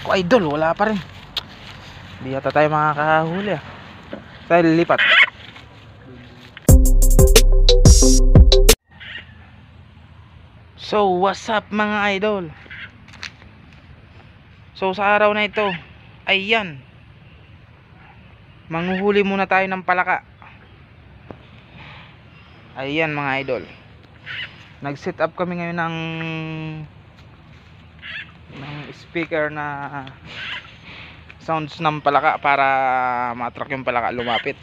Naku idol, wala pa rin. Hindi yata tayo makakahuli ah. Tayo lilipat. So what's up mga idol? So sa araw na ito, ayan, manghuhuli muna tayo ng palaka. Ayan mga idol, nag-set up kami ngayon ng speaker na sounds ng palaka para ma-attract yung palaka lumapit.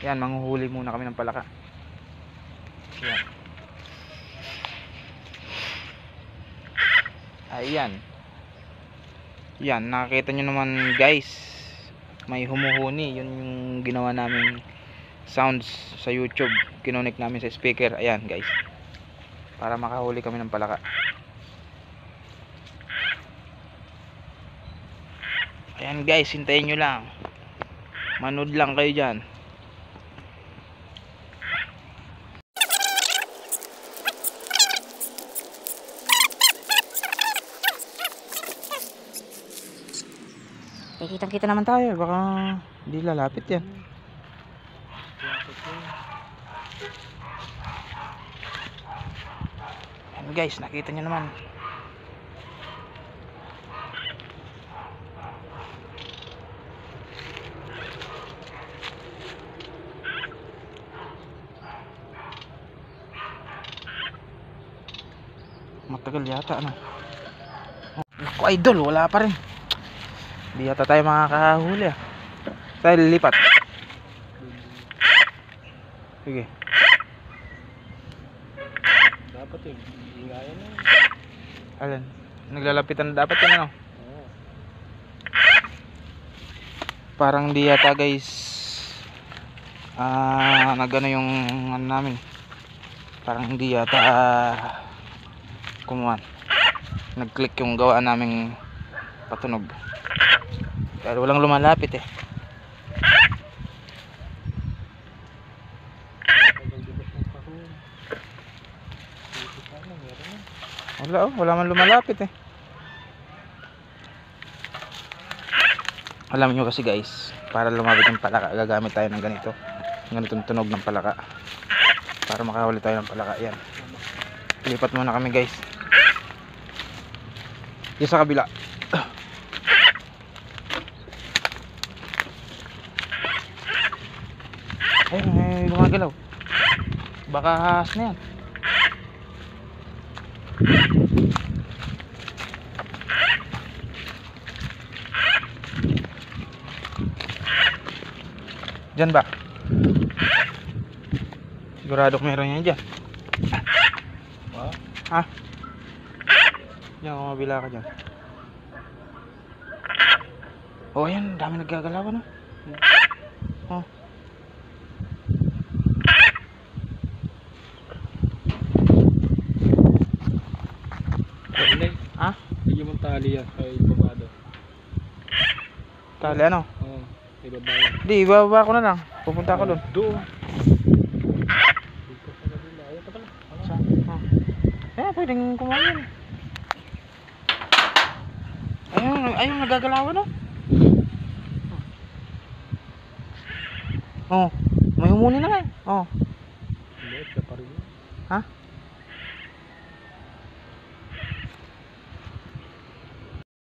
Yan, manghuhuli muna kami ng palaka. Yan. Ayan. Yan, nakikita nyo naman guys, may humuhuni. Yun yung ginawa namin sounds sa YouTube, kinonek namin sa speaker. Ayan guys, para makahuli kami ng palaka. Ayan guys, hintayin nyo lang, manood lang kayo dyan. Kitang kita naman tayo, baka hindi lalapit yan. Ayan guys, nakita nyo naman. Matagal yata ano. Naku idol, wala pa rin. Hindi yata tayo makakahuli ah. Tayo lilipat. Sige. Dapat yun, ingayan na. Alin? Naglalapitan na dapat yan ano? Oo. Parang di yata guys nagano yung ano namin. Parang hindi yata kumuhan. Nag-click yung gawa naming patunog. Pero walang lumalapit eh. Wala man lumalapit eh. Alam nyo kasi guys, para lumapit yung palaka, gagamit tayo ng ganitong tunog ng palaka para makahuli tayo ng palaka. Yan, lipat muna kami guys. Yung sa kabila. Ay, gumagalaw. Baka ahas na yan. Diyan ba? Sigurado ko meron yan dyan. Ha? Diyan, kumabila ka dyan. Oh yan, dami naggagalaw ano. Oh. Ha? Hindi mo tali yan kay babado. Tali ano? Oo, kay babae. Di, ibababa ko na lang. Pupunta ako doon. Doon. Dito sa kabila. Ayan ka pala. Saan? Eh, pwedeng kumain. Ayun, nagagalawan no? Oh, may humuni na nga. Oh. Hindi, siya pa rin. Ha?